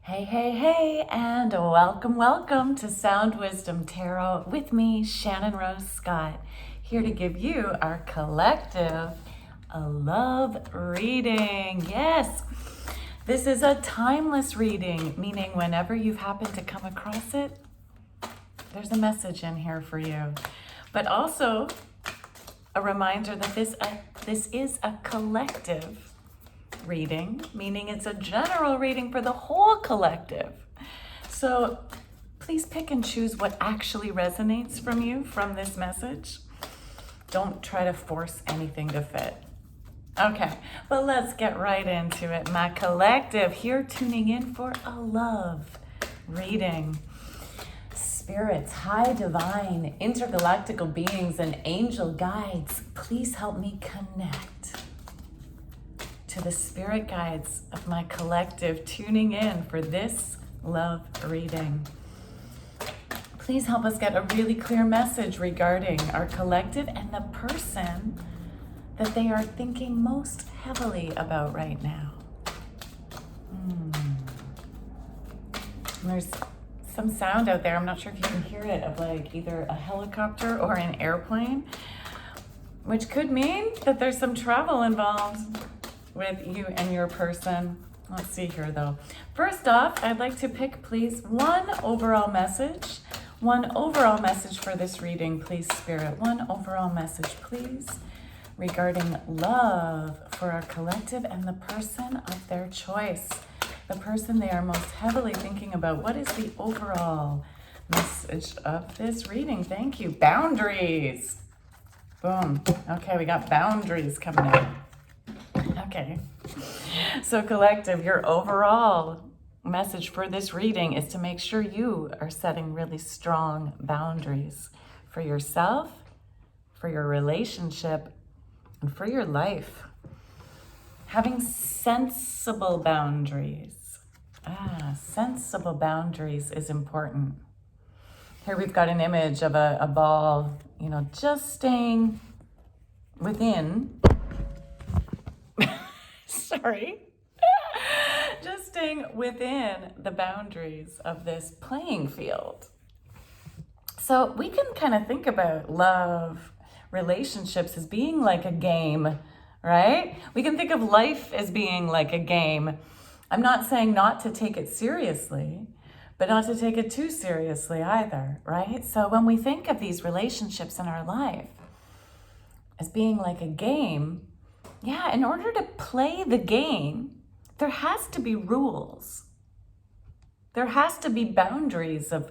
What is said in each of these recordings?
Hey, hey, hey, and welcome to Sound Wisdom Tarot with me, Shannon Rose Scott, here to give you our collective a love reading. Yes, this is a timeless reading, meaning whenever you've happened to come across it, there's a message in here for you. But also a reminder that this is a collective reading, meaning it's a general reading for the whole collective. So please pick and choose what actually resonates from you from this message. Don't try to force anything to fit. Okay, but let's get right into it. My collective here tuning in for a love reading. Spirits, high divine, intergalactical beings, and angel guides, please help me connect to the spirit guides of my collective tuning in for this love reading. Please help us get a really clear message regarding our collective and the person that they are thinking most heavily about right now. There's some sound out there, I'm not sure if you can hear it, of like either a helicopter or an airplane, which could mean that there's some travel involved with you and your person. Let's see here though. First off, I'd like to pick, please, one overall message for this reading, please, Spirit. One overall message, please, regarding love for our collective and the person of their choice, the person they are most heavily thinking about. What is the overall message of this reading? Thank you. Boundaries. Boom. Okay, we got boundaries coming in. Okay, so collective, your overall message for this reading is to make sure you are setting really strong boundaries for yourself, for your relationship, and for your life. Having sensible boundaries. Sensible boundaries is important. Here we've got an image of a ball, just staying within just staying within the boundaries of this playing field. So we can kind of think about love, relationships as being like a game, right? We can think of life as being like a game. I'm not saying not to take it seriously, but not to take it too seriously either, right? So when we think of these relationships in our life as being like a game, in order to play the game, there has to be rules. There has to be boundaries of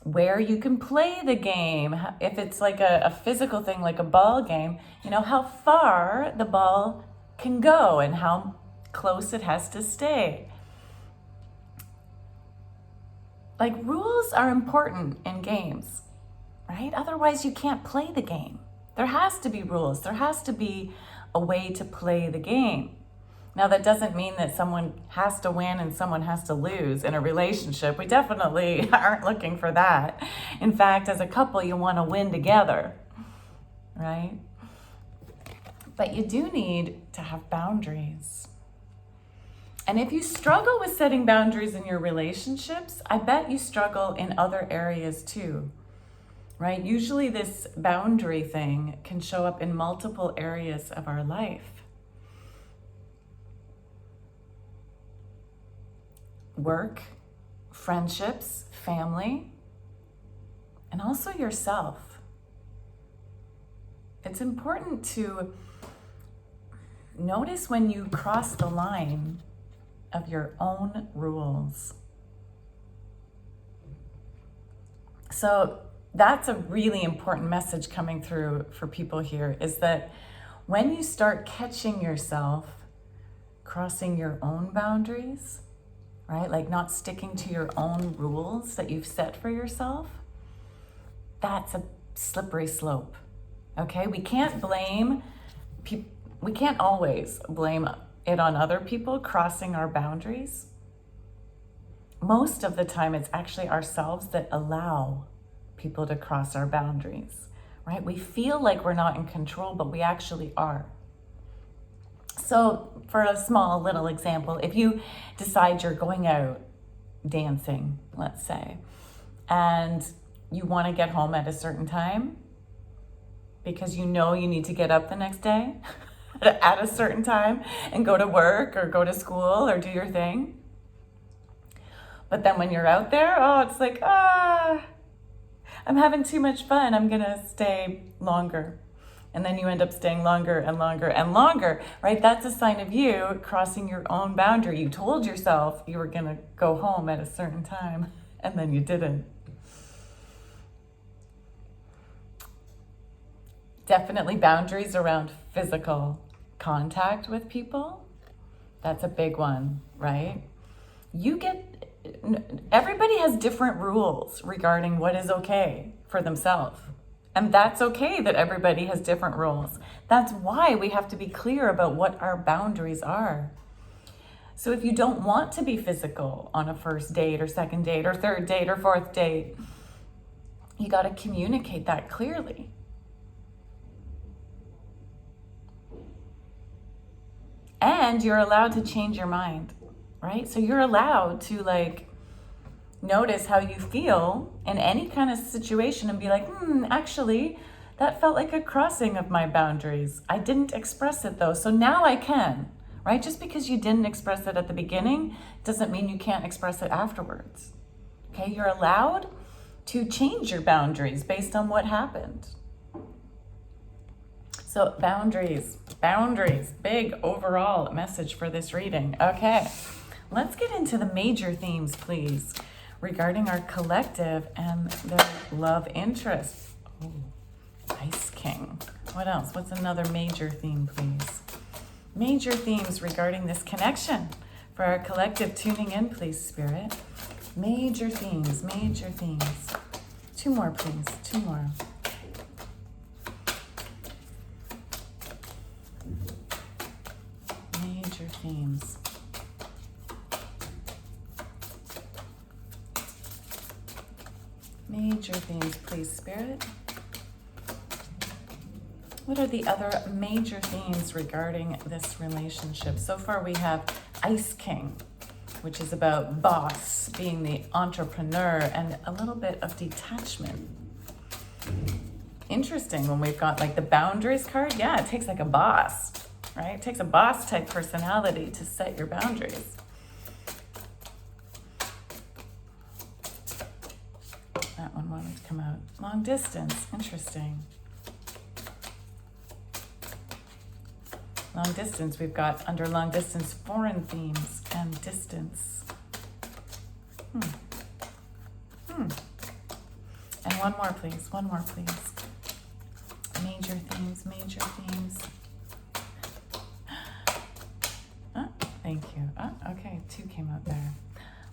where you can play the game. If it's like a physical thing, like a ball game, how far the ball can go and how close it has to stay. Like, rules are important in games, right? Otherwise, you can't play the game. There has to be rules. There has to be a way to play the game. Now, that doesn't mean that someone has to win and someone has to lose in a relationship. We definitely aren't looking for that. In fact, as a couple, you want to win together, right? But you do need to have boundaries. And if you struggle with setting boundaries in your relationships, I bet you struggle in other areas too. Right? Usually this boundary thing can show up in multiple areas of our life. Work, friendships, family, and also yourself. It's important to notice when you cross the line of your own rules. So that's a really important message coming through for people here, is that when you start catching yourself crossing your own boundaries, right? Like not sticking to your own rules that you've set for yourself, that's a slippery slope, okay? We can't always blame it on other people crossing our boundaries. Most of the time, it's actually ourselves that allow people to cross our boundaries, right? We feel like we're not in control, but we actually are. So for a small little example, if you decide you're going out dancing, let's say, and you want to get home at a certain time because you know you need to get up the next day at a certain time and go to work or go to school or do your thing. But then when you're out there, it's like, I'm having too much fun. I'm going to stay longer. And then you end up staying longer and longer and longer, right? That's a sign of you crossing your own boundary. You told yourself you were going to go home at a certain time, and then you didn't. Definitely boundaries around physical contact with people. That's a big one, right? Everybody has different rules regarding what is okay for themselves. And that's okay that everybody has different rules. That's why we have to be clear about what our boundaries are. So if you don't want to be physical on a first date or second date or third date or fourth date, you got to communicate that clearly. And you're allowed to change your mind, right? So you're allowed to notice how you feel in any kind of situation and be like, actually, that felt like a crossing of my boundaries. I didn't express it though, so now I can, right? Just because you didn't express it at the beginning doesn't mean you can't express it afterwards. Okay, you're allowed to change your boundaries based on what happened. So boundaries, big overall message for this reading. Okay, let's get into the major themes, please, regarding our collective and their love interest. Oh, Ice King. What else? What's another major theme, please? Major themes regarding this connection for our collective. Tuning in, please, Spirit. Major themes. Two more, please. Two more. Major themes. Major themes, please, Spirit. What are the other major themes regarding this relationship? So far we have Ice King, which is about boss, being the entrepreneur, and a little bit of detachment. Interesting when we've got the boundaries card. Yeah, it takes a boss, right? It takes a boss type personality to set your boundaries. That one wanted to come out. Long distance, interesting. Long distance, we've got under long distance foreign themes and distance. And one more, please. Major themes. Thank you. Okay, 2 came out there.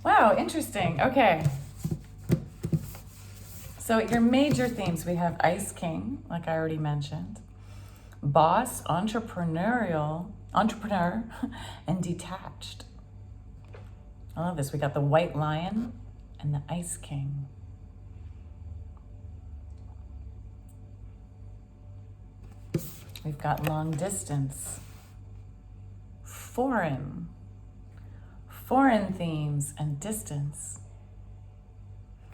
Wow, interesting. Okay. So your major themes, we have Ice King, like I already mentioned. Boss, entrepreneur, and detached. I love this. We got the White Lion and the Ice King. We've got long distance, foreign themes, and distance.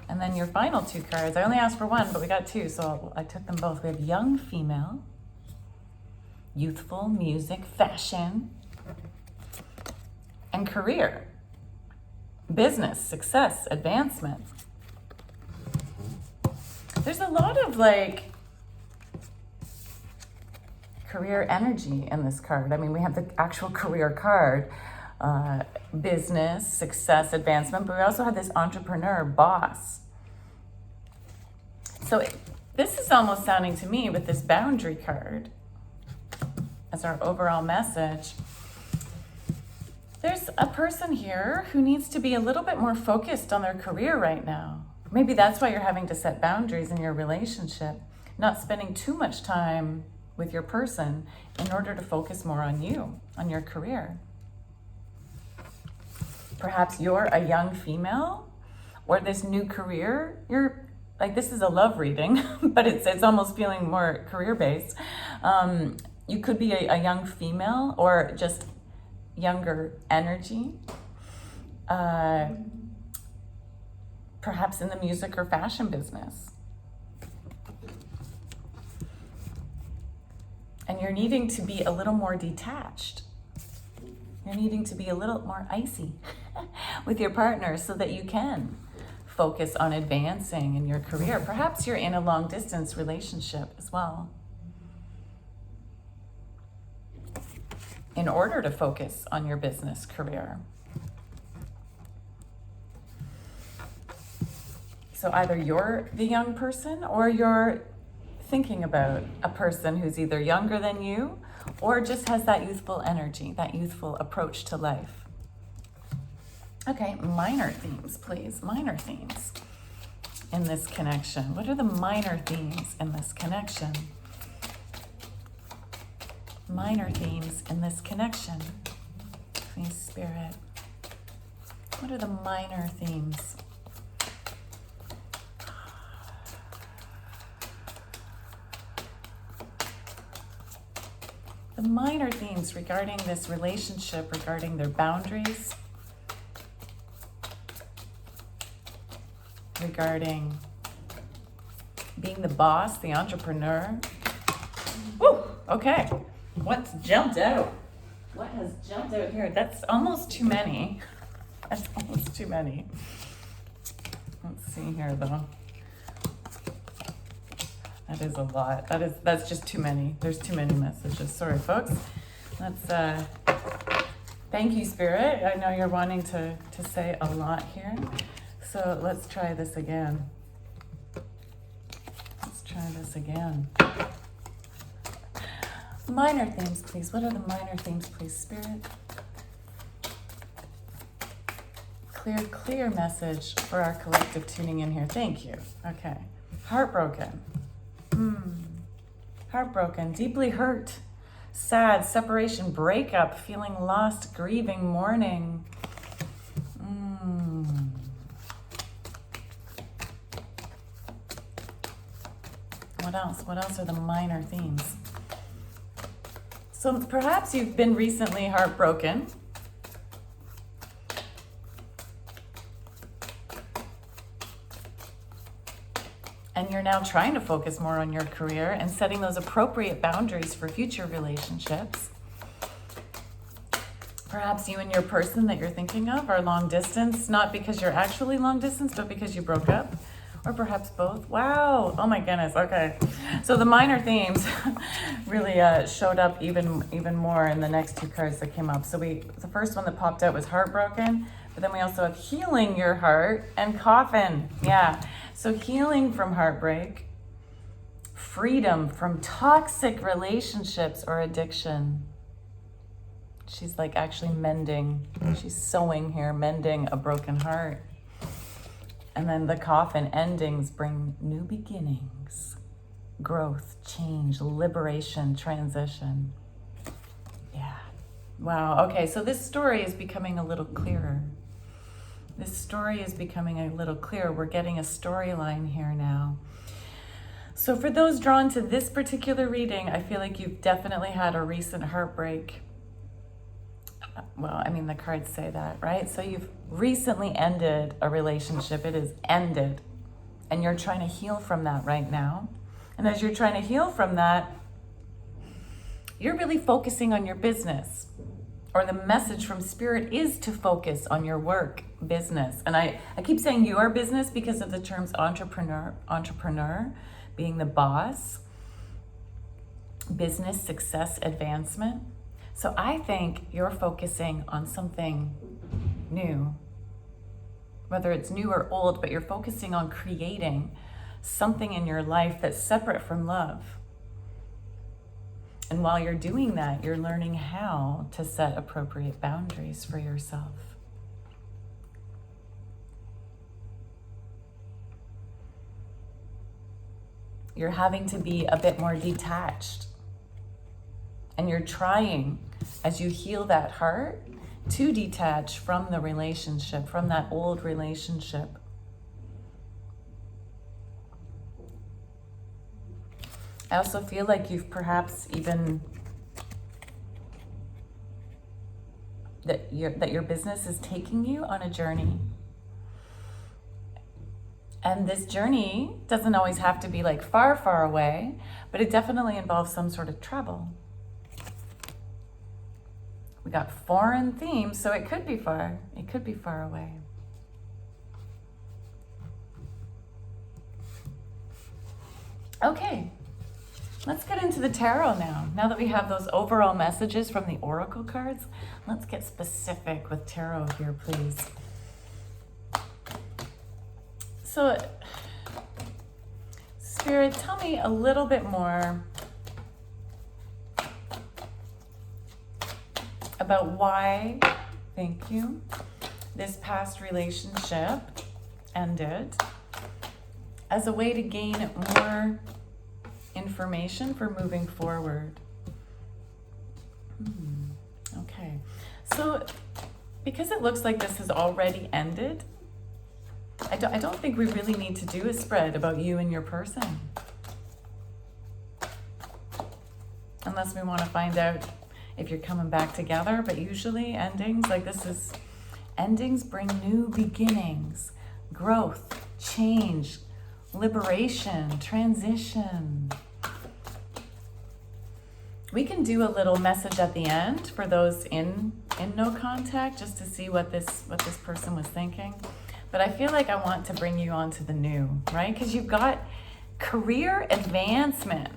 And then your final 2 cards, I only asked for 1, but we got 2, so I took them both. We have young female, youthful, music, fashion, and career, business, success, advancement. There's a lot of career energy in this card. I mean, we have the actual career card, business, success, advancement, but we also have this entrepreneur, boss. So this is almost sounding to me with this boundary card as our overall message. There's a person here who needs to be a little bit more focused on their career right now. Maybe that's why you're having to set boundaries in your relationship, not spending too much time with your person in order to focus more on you, on your career. Perhaps you're a young female or this new career. You're this is a love reading, but it's almost feeling more career-based. You could be a young female or just younger energy. Perhaps in the music or fashion business. And you're needing to be a little more detached. You're needing to be a little more icy with your partner so that you can focus on advancing in your career. Perhaps you're in a long distance relationship as well. In order to focus on your business career. So either you're the young person or you're thinking about a person who's either younger than you or just has that youthful energy, that youthful approach to life. Okay, minor themes, please. Minor themes in this connection. What are the minor themes in this connection? Minor themes in this connection. Please, Spirit. What are the minor themes? The minor themes regarding this relationship, regarding their boundaries, regarding being the boss, the entrepreneur. Woo! Okay. What's jumped out? What has jumped out here? That's almost too many. That's almost too many. Let's see here, though. That is a lot. That's just too many. There's too many messages. Sorry, folks. Let's thank you, Spirit. I know you're wanting to say a lot here. So let's try this again. Let's try this again. Minor themes, please. What are the minor themes, please, Spirit? Clear message for our collective tuning in here. Thank you. Okay. Heartbroken. Heartbroken, deeply hurt, sad, separation, breakup, feeling lost, grieving, mourning. What else? What else are the minor themes? So perhaps you've been recently heartbroken. And you're now trying to focus more on your career and setting those appropriate boundaries for future relationships. Perhaps you and your person that you're thinking of are long distance, not because you're actually long distance, but because you broke up. Or perhaps both. Wow. Oh my goodness. Okay. So the minor themes really showed up even more in the next two cards that came up. So the first one that popped out was heartbroken, but then we also have healing your heart and coffin. Yeah. So healing from heartbreak, freedom from toxic relationships or addiction. She's like actually mending. She's sewing here, mending a broken heart. And then the coffin, endings bring new beginnings, growth, change, liberation, transition. Yeah. Wow. Okay, so this story is becoming a little clearer. This story is becoming a little clearer. We're getting a storyline here now. So for those drawn to this particular reading, I feel like you've definitely had a recent heartbreak. Well, I mean, the cards say that, right? So you've recently ended a relationship. It is ended. And you're trying to heal from that right now. And as you're trying to heal from that, you're really focusing on your business. Or the message from Spirit is to focus on your work, business. And I keep saying your business because of the terms entrepreneur, being the boss, business, success, advancement. So I think you're focusing on something new, whether it's new or old, but you're focusing on creating something in your life that's separate from love. And while you're doing that, you're learning how to set appropriate boundaries for yourself. You're having to be a bit more detached. And you're trying, as you heal that heart, to detach from the relationship, from that old relationship. I also feel like you've perhaps even that your business is taking you on a journey. And this journey doesn't always have to be like far, far away, but it definitely involves some sort of travel. We got foreign themes, so it could be far. It could be far away. Okay, let's get into the tarot now. Now that we have those overall messages from the oracle cards, let's get specific with tarot here, please. So, Spirit, tell me a little bit more about why, thank you, this past relationship ended as a way to gain more information for moving forward. Okay, so because it looks like this has already ended, I don't think we really need to do a spread about you and your person. Unless we want to find out if you're coming back together, but usually endings like this is, endings bring new beginnings, growth, change, liberation, transition. We can do a little message at the end for those in no contact, just to see what this person was thinking. But I feel like I want to bring you on to the new, right? Because you've got career advancement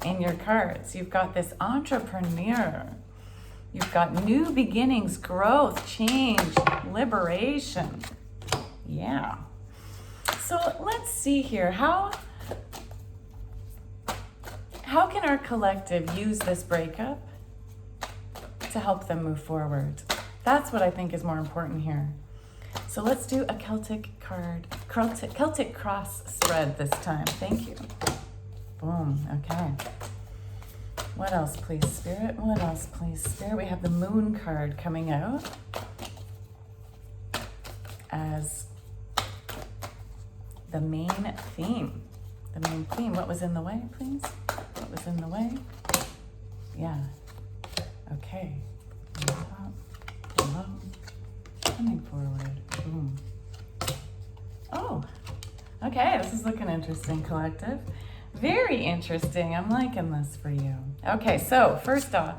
in your cards. You've got this entrepreneur. You've got new beginnings, growth, change, liberation. Yeah. So let's see here. How can our collective use this breakup to help them move forward? That's what I think is more important here. So let's do a Celtic cross spread this time. Thank you. Boom. Okay. What else, please, Spirit? What else, please, Spirit? We have the Moon card coming out as the main theme. The main theme. What was in the way, please? What was in the way? Yeah. Okay. Hello. Coming forward. Boom. Oh, okay. This is looking interesting, collective. Very interesting. I'm liking this for you. Okay, so first off,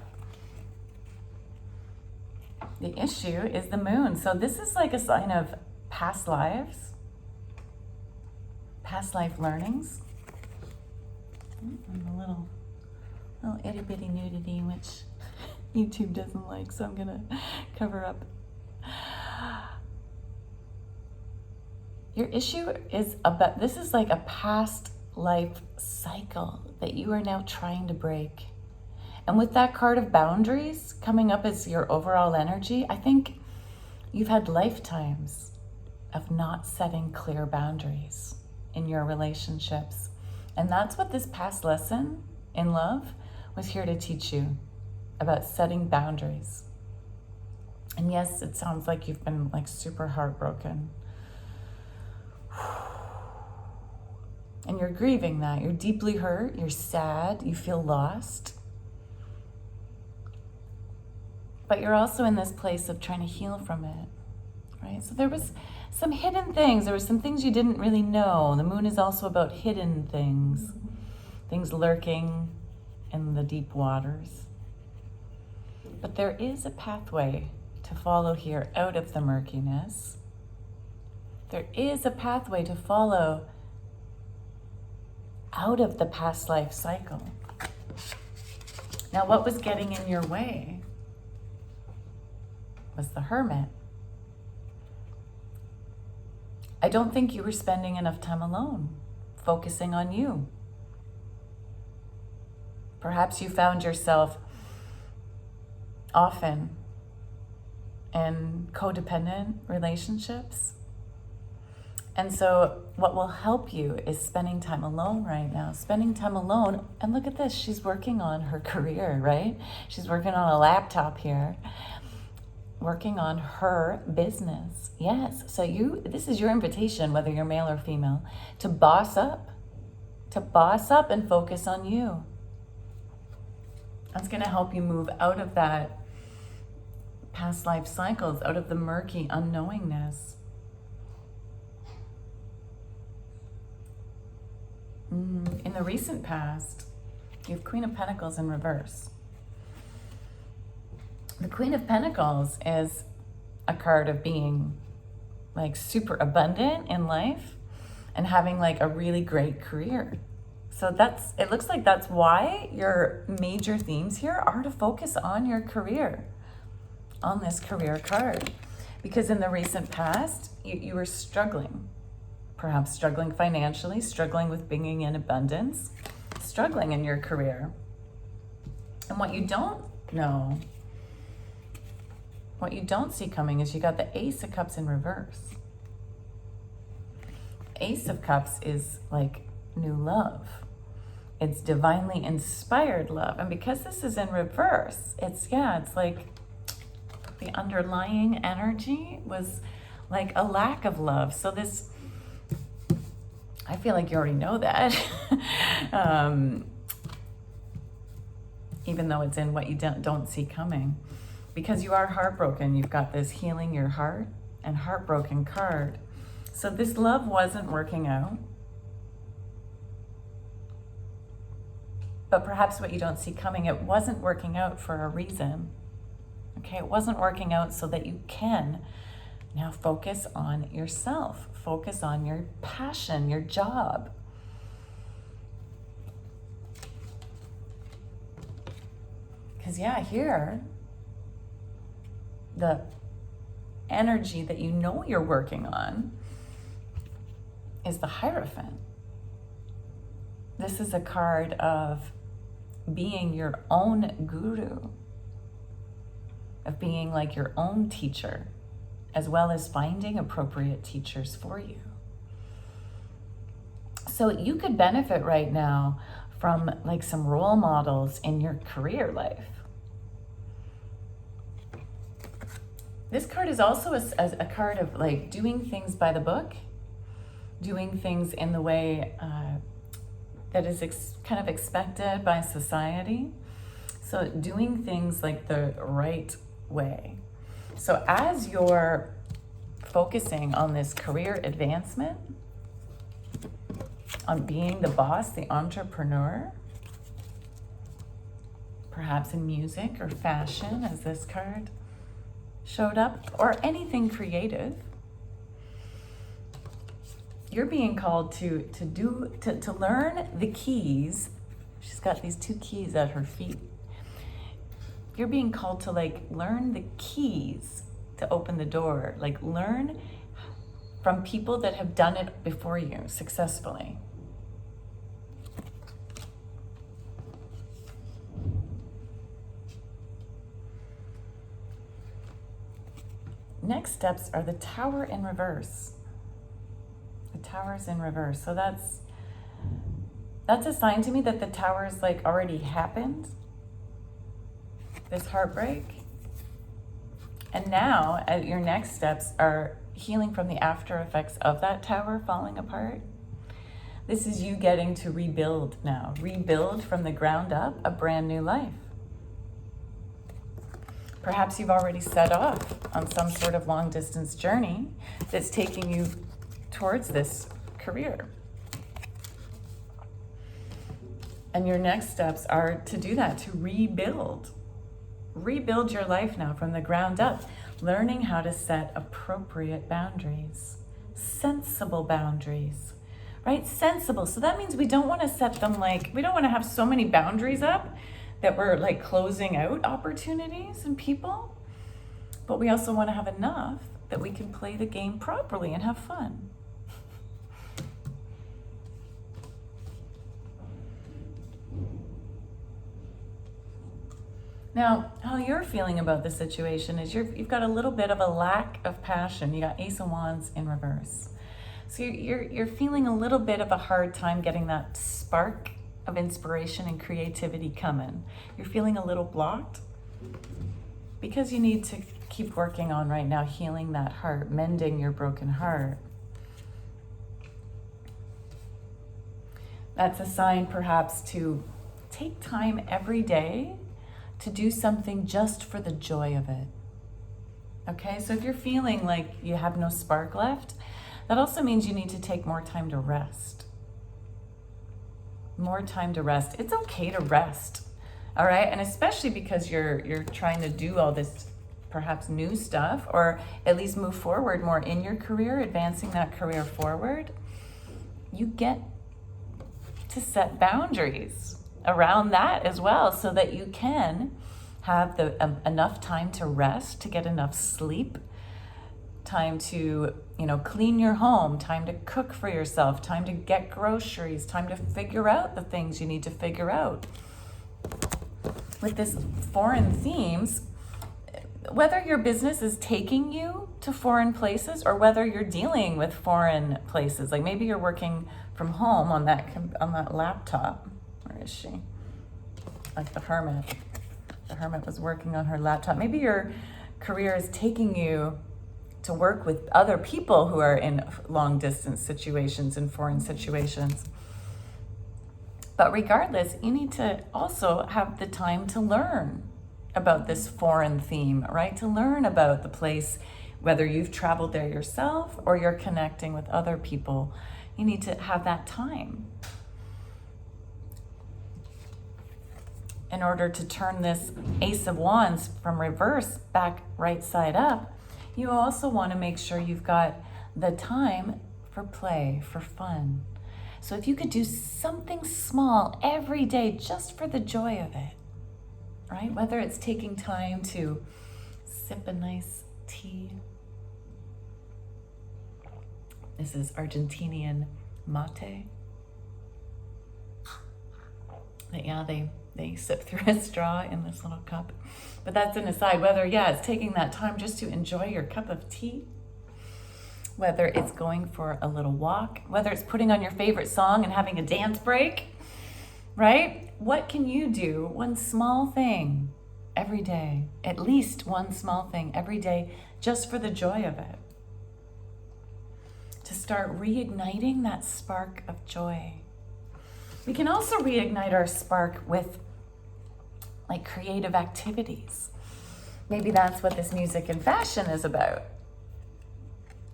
the issue is the moon. So this is like a sign of past lives, past life learnings. And a little itty bitty nudity, which YouTube doesn't like, so I'm gonna cover up. Your issue is about, this is like a past life cycle that you are now trying to break. And with that card of boundaries coming up as your overall energy, I think you've had lifetimes of not setting clear boundaries in your relationships. And that's what this past lesson in love was here to teach you, about setting boundaries. And yes, it sounds like you've been like super heartbroken. And you're grieving that. You're deeply hurt. You're sad. You feel lost. But you're also in this place of trying to heal from it, right? So there was some hidden things. There were some things you didn't really know. The moon is also about hidden things, things lurking in the deep waters. But there is a pathway to follow here out of the murkiness. There is a pathway to follow out of the past life cycle. Now, what was getting in your way was the Hermit. I don't think you were spending enough time alone, focusing on you. Perhaps you found yourself often in codependent relationships. And so what will help you is spending time alone right now, spending time alone. And look at this, she's working on her career, right? She's working on a laptop here, working on her business. Yes, so this is your invitation, whether you're male or female, to boss up and focus on you. That's gonna help you move out of that past life cycles, out of the murky unknowingness. In the recent past, you have Queen of Pentacles in reverse. The Queen of Pentacles is a card of being like super abundant in life and having like a really great career. So it looks like that's why your major themes here are to focus on your career, on this career card. Because in the recent past, you were struggling, perhaps struggling financially, struggling with bringing in abundance, struggling in your career. And what you don't know, what you don't see coming is you got the Ace of Cups in reverse. Ace of Cups is like new love. It's divinely inspired love. And because this is in reverse, it's like the underlying energy was like a lack of love. So this, I feel like you already know that. Even though it's in what you don't see coming. Because you are heartbroken, you've got this healing your heart and heartbroken card. So this love wasn't working out. But perhaps what you don't see coming, it wasn't working out for a reason. Okay, it wasn't working out so that you can now focus on yourself, focus on your passion, your job. Because here, the energy that you know you're working on is the Hierophant. This is a card of being your own guru, of being like your own teacher, as well as finding appropriate teachers for you. So you could benefit right now from like some role models in your career life. This card is also a card of like doing things by the book, doing things in the way that is kind of expected by society. So doing things like the right way. So as you're focusing on this career advancement, on being the boss, the entrepreneur, perhaps in music or fashion, as this card showed up, or anything creative, you're being called to learn the keys. She's got these 2 keys at her feet. You're being called to like learn the keys to open the door, like learn from people that have done it before you successfully. Next steps are the Tower in reverse. The Tower's in reverse. So that's a sign to me that the Tower's like already happened, this heartbreak. And now your next steps are healing from the after effects of that Tower falling apart. This is you getting to rebuild now, rebuild from the ground up a brand new life. Perhaps you've already set off on some sort of long distance journey that's taking you towards this career. And your next steps are to do that, to rebuild. Rebuild your life now from the ground up, learning how to set appropriate boundaries, sensible boundaries, right? Sensible. So that means we don't want to set them like, we don't want to have so many boundaries up that we're like closing out opportunities and people, but we also want to have enough that we can play the game properly and have fun. Now, how you're feeling about the situation is you've got a little bit of a lack of passion. You got Ace of Wands in reverse. So you're feeling a little bit of a hard time getting that spark of inspiration and creativity coming. You're feeling a little blocked because you need to keep working on right now, healing that heart, mending your broken heart. That's a sign perhaps to take time every day to do something just for the joy of it. Okay, so if you're feeling like you have no spark left, that also means you need to take more time to rest. More time to rest. It's okay to rest. All right, and especially because you're trying to do all this perhaps new stuff, or at least move forward more in your career, advancing that career forward, you get to set boundaries around that as well, so that you can have the enough time to rest, to get enough sleep, time to, clean your home, time to cook for yourself, time to get groceries, time to figure out the things you need to figure out. With this foreign themes, whether your business is taking you to foreign places or whether you're dealing with foreign places, like maybe you're working from home on that laptop. Where is she? Like the hermit. The hermit was working on her laptop. Maybe your career is taking you to work with other people who are in long distance situations and foreign situations. But regardless, you need to also have the time to learn about this foreign theme, right? To learn about the place, whether you've traveled there yourself or you're connecting with other people. You need to have that time. In order to turn this Ace of Wands from reverse back right side up, you also want to make sure you've got the time for play, for fun. So if you could do something small every day just for the joy of it, right? Whether it's taking time to sip a nice tea. This is Argentinian mate. Yeah, they sip through a straw in this little cup. But that's an aside. Whether, it's taking that time just to enjoy your cup of tea, whether it's going for a little walk, whether it's putting on your favorite song and having a dance break, right? What can you do? One small thing every day, at least one small thing every day, just for the joy of it. To start reigniting that spark of joy. We can also reignite our spark with like creative activities. Maybe that's what this music and fashion is about,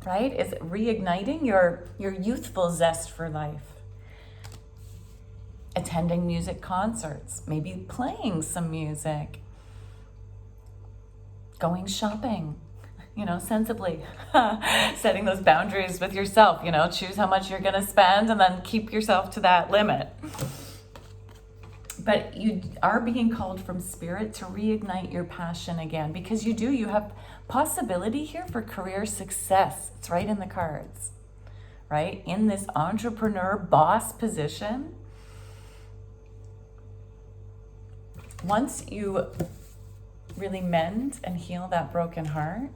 right? Is reigniting your youthful zest for life. Attending music concerts, maybe playing some music, going shopping, sensibly, setting those boundaries with yourself, choose how much you're going to spend and then keep yourself to that limit. But you are being called from spirit to reignite your passion again, because you have possibility here for career success. It's right in the cards, right? In this entrepreneur boss position. Once you really mend and heal that broken heart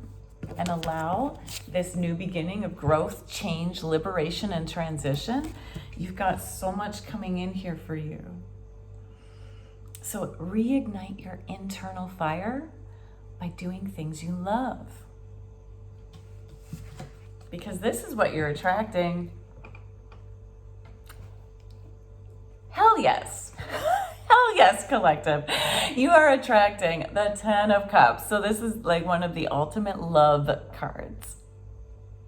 and allow this new beginning of growth, change, liberation, and transition, you've got so much coming in here for you. So reignite your internal fire by doing things you love. Because this is what you're attracting. Hell yes. Hell yes, collective. You are attracting the 10 of Cups. So this is like one of the ultimate love cards.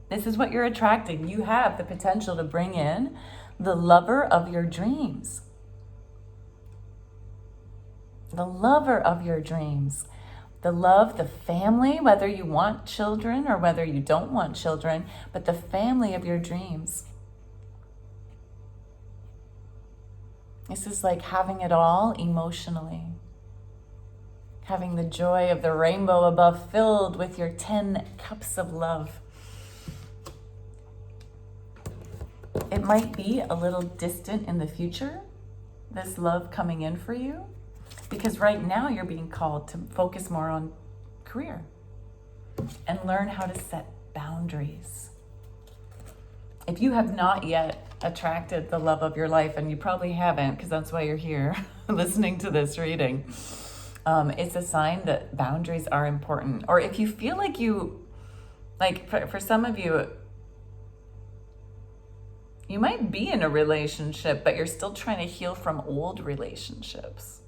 This is what you're attracting. You have the potential to bring in the lover of your dreams. The lover of your dreams. The love, the family, whether you want children or whether you don't want children, but the family of your dreams. This is like having it all emotionally. Having the joy of the rainbow above filled with your 10 cups of love. It might be a little distant in the future, this love coming in for you, because right now you're being called to focus more on career and learn how to set boundaries. If you have not yet attracted the love of your life, and you probably haven't because that's why you're here listening to this reading, it's a sign that boundaries are important. Or if you feel like for some of you, you might be in a relationship, but you're still trying to heal from old relationships.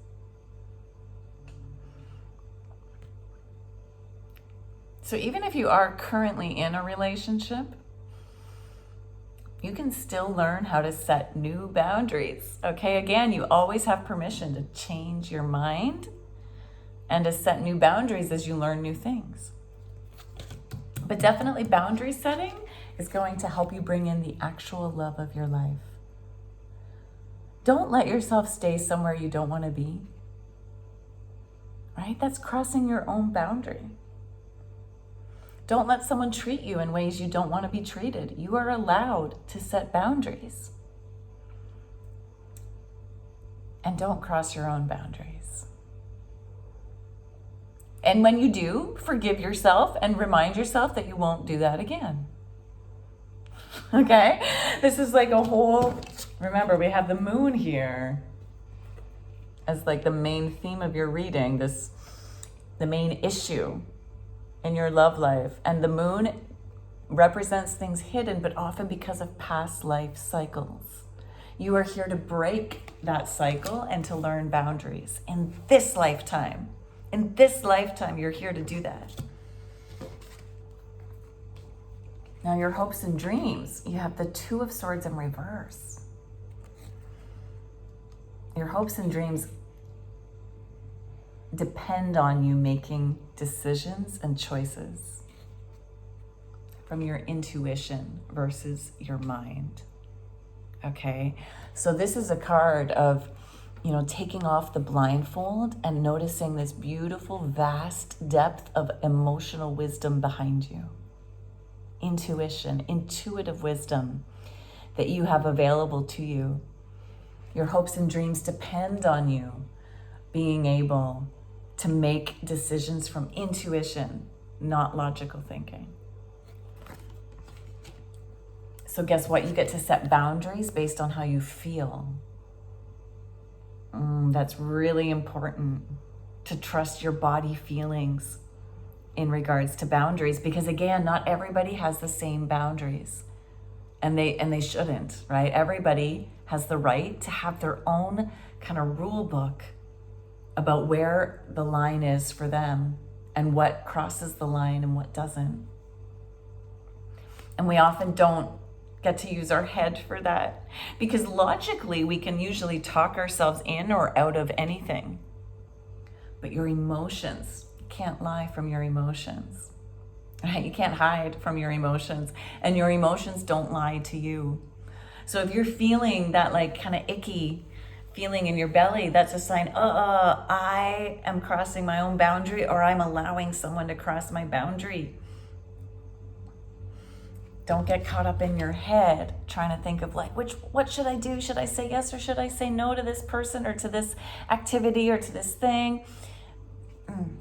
So even if you are currently in a relationship, you can still learn how to set new boundaries. Okay, again, you always have permission to change your mind and to set new boundaries as you learn new things. But definitely boundary setting is going to help you bring in the actual love of your life. Don't let yourself stay somewhere you don't want to be. Right? That's crossing your own boundary. Don't let someone treat you in ways you don't want to be treated. You are allowed to set boundaries. And don't cross your own boundaries. And when you do, forgive yourself and remind yourself that you won't do that again. Okay? This is like a whole, remember, we have the moon here as like the main theme of your reading, the main issue in your love life. And the moon represents things hidden, but often because of past life cycles. You are here to break that cycle and to learn boundaries in this lifetime. In this lifetime, you're here to do that. Now, your hopes and dreams, you have the Two of Swords in reverse. Your hopes and dreams depend on you making decisions and choices from your intuition versus your mind. Okay? So this is a card of, taking off the blindfold and noticing this beautiful, vast depth of emotional wisdom behind you. Intuition, intuitive wisdom that you have available to you. Your hopes and dreams depend on you being able to make decisions from intuition, not logical thinking. So guess what? You get to set boundaries based on how you feel. That's really important, to trust your body feelings in regards to boundaries, because again, not everybody has the same boundaries, and they shouldn't, right? Everybody has the right to have their own kind of rule book about where the line is for them and what crosses the line and what doesn't. And we often don't get to use our head for that, because logically we can usually talk ourselves in or out of anything. But your emotions, you can't lie from your emotions, right? You can't hide from your emotions, and your emotions don't lie to you. So if you're feeling that like kind of icky feeling in your belly, that's a sign, I am crossing my own boundary, or I'm allowing someone to cross my boundary. Don't get caught up in your head trying to think of like, what should I do? Should I say yes or should I say no to this person or to this activity or to this thing?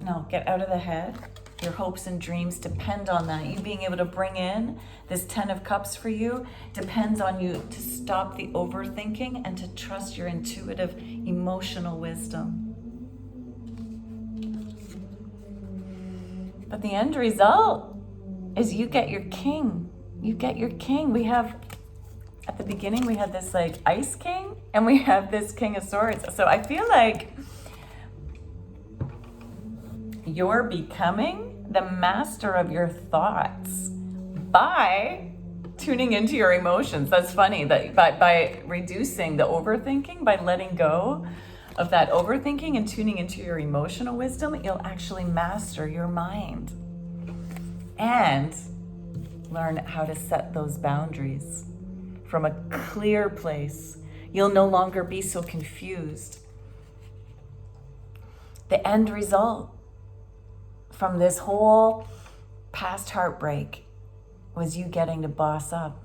No, get out of the head. Your hopes and dreams depend on that. You being able to bring in this 10 of Cups for you depends on you to stop the overthinking and to trust your intuitive, emotional wisdom. But the end result is you get your king. You get your king. We have, at the beginning, we had this like ice king, and we have this King of Swords. So I feel like you're becoming the master of your thoughts by tuning into your emotions. That's funny that by reducing the overthinking, by letting go of that overthinking and tuning into your emotional wisdom, you'll actually master your mind and learn how to set those boundaries from a clear place. You'll no longer be so confused. The end result from this whole past heartbreak was you getting to boss up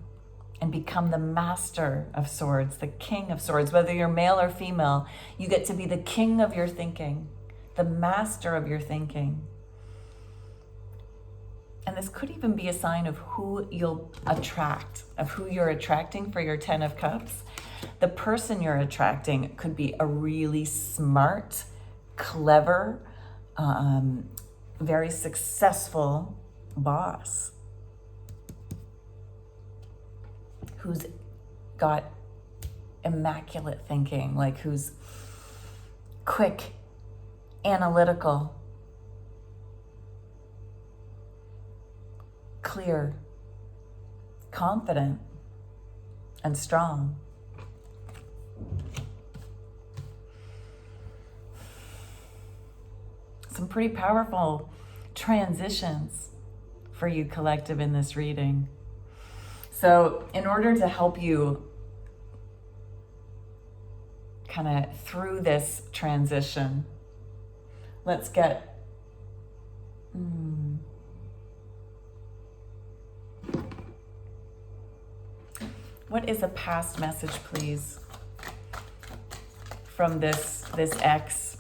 and become the master of swords, the King of Swords. Whether you're male or female, you get to be the king of your thinking, the master of your thinking. And this could even be a sign of who you'll attract, of who you're attracting for your 10 of Cups. The person you're attracting could be a really smart, clever, very successful boss who's got immaculate thinking, like who's quick, analytical, clear, confident, and strong. Some pretty powerful transitions for you, collective, in this reading. So in order to help you kind of through this transition, let's get what is a past message, please, from this ex,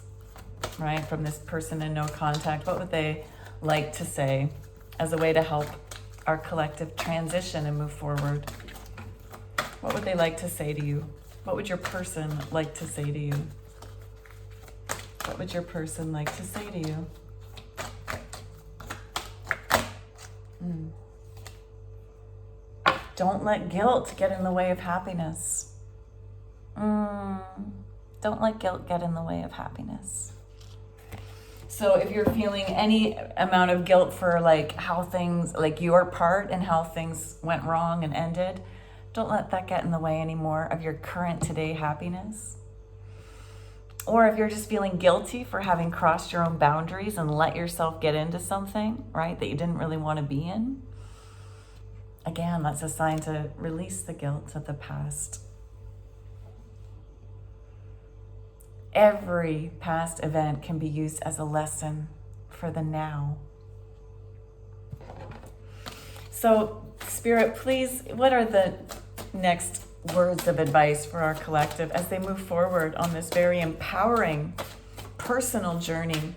right? From this person in no contact. What would they like to say as a way to help our collective transition and move forward? What would they like to say to you? What would your person like to say to you? What would your person like to say to you? Don't let guilt get in the way of happiness. Don't let guilt get in the way of happiness. So if you're feeling any amount of guilt for like how things, like your part and how things went wrong and ended, don't let that get in the way anymore of your current today happiness. Or if you're just feeling guilty for having crossed your own boundaries and let yourself get into something, right, that you didn't really want to be in, again, that's a sign to release the guilt of the past. Every past event can be used as a lesson for the now. So, Spirit, please, what are the next words of advice for our collective as they move forward on this very empowering personal journey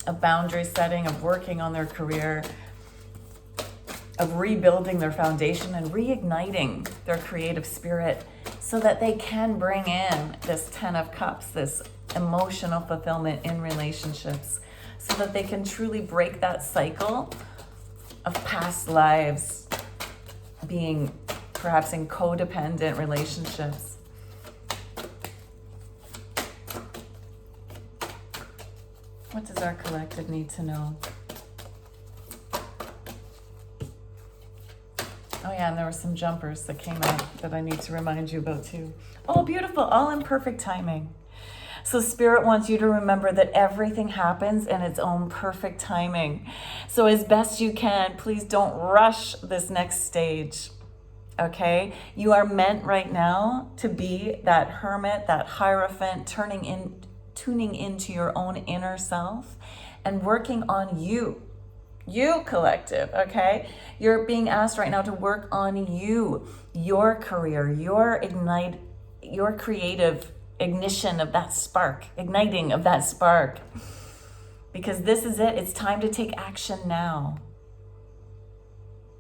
of boundary setting, of working on their career, of rebuilding their foundation and reigniting their creative spirit so that they can bring in this 10 of Cups, this emotional fulfillment in relationships, so that they can truly break that cycle of past lives being perhaps in codependent relationships. What does our collective need to know? Oh yeah, and there were some jumpers that came out that I need to remind you about too. Oh, beautiful, all in perfect timing. So Spirit wants you to remember that everything happens in its own perfect timing. So as best you can, please don't rush this next stage, okay? You are meant right now to be that hermit, that hierophant, tuning into your own inner self and working on you collective, okay? You're being asked right now to work on you, your career, your creative ignition of that spark, igniting of that spark. Because this is it. It's time to take action now.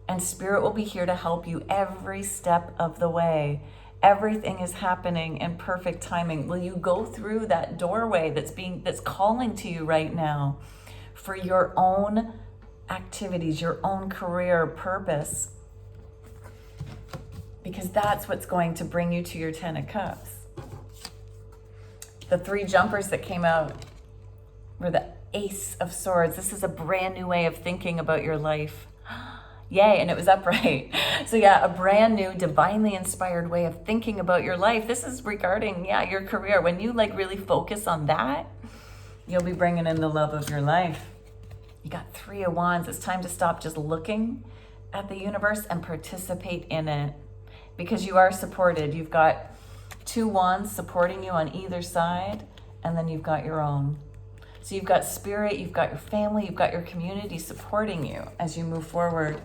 And Spirit will be here to help you every step of the way. Everything is happening in perfect timing. Will you go through that doorway that's calling to you right now for your own activities, your own career purpose? Because that's what's going to bring you to your 10 of Cups. The 3 jumpers that came out were the Ace of Swords. This is a brand new way of thinking about your life. Yay, and it was upright. So yeah, a brand new, divinely inspired way of thinking about your life. This is regarding, your career. When you really focus on that, you'll be bringing in the love of your life. You got 3 of Wands. It's time to stop just looking at the universe and participate in it, because you are supported. You've got 2 Wands supporting you on either side, and then you've got your own. So you've got Spirit, you've got your family, you've got your community supporting you as you move forward.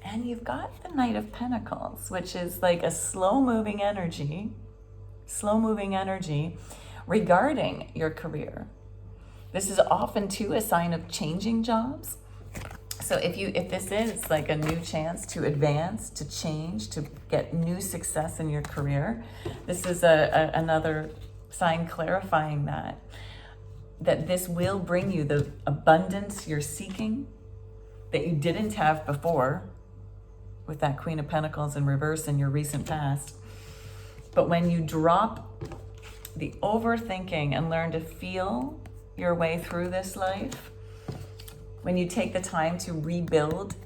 And you've got the Knight of Pentacles, which is like a slow-moving energy regarding your career. This is often too a sign of changing jobs. So if this is like a new chance to advance, to change, to get new success in your career, this is another sign clarifying that this will bring you the abundance you're seeking that you didn't have before with that Queen of Pentacles in reverse in your recent past. But when you drop the overthinking and learn to feel your way through this life, When you take the time to rebuild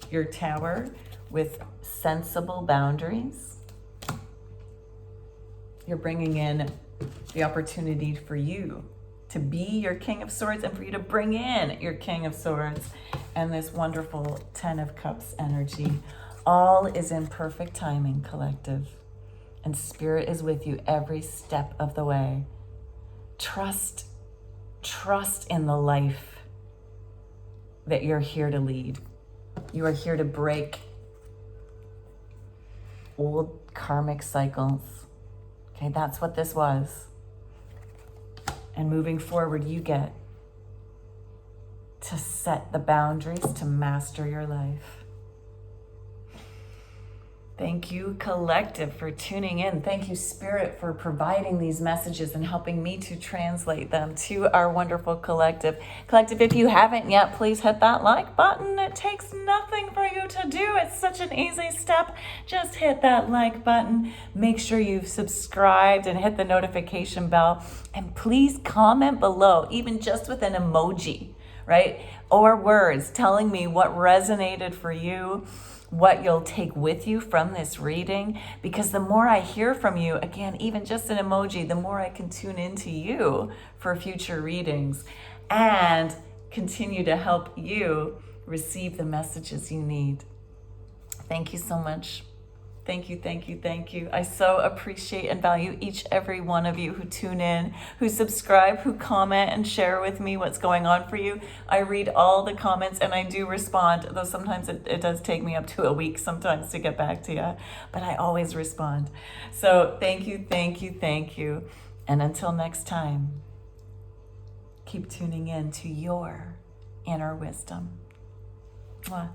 your tower with sensible boundaries, you're bringing in the opportunity for you to be your King of Swords and for you to bring in your King of Swords and this wonderful 10 of Cups energy. All is in perfect timing, collective. And Spirit is with you every step of the way. Trust in the life that you're here to lead. You are here to break old karmic cycles. Okay, that's what this was. And moving forward, you get to set the boundaries to master your life. Thank you, collective, for tuning in. Thank you, Spirit, for providing these messages and helping me to translate them to our wonderful collective. Collective, if you haven't yet, please hit that like button. It takes nothing for you to do. It's such an easy step. Just hit that like button. Make sure you've subscribed and hit the notification bell. And please comment below, even just with an emoji, right? Or words telling me what resonated for you, what you'll take with you from this reading, because the more I hear from you, again, even just an emoji, the more I can tune into you for future readings and continue to help you receive the messages you need. Thank you so much. Thank you, thank you, thank you. I so appreciate and value each every one of you who tune in, who subscribe, who comment and share with me what's going on for you. I read all the comments and I do respond, though sometimes it does take me up to a week sometimes to get back to you, but I always respond. So thank you, thank you, thank you. And until next time, keep tuning in to your inner wisdom. Mwah.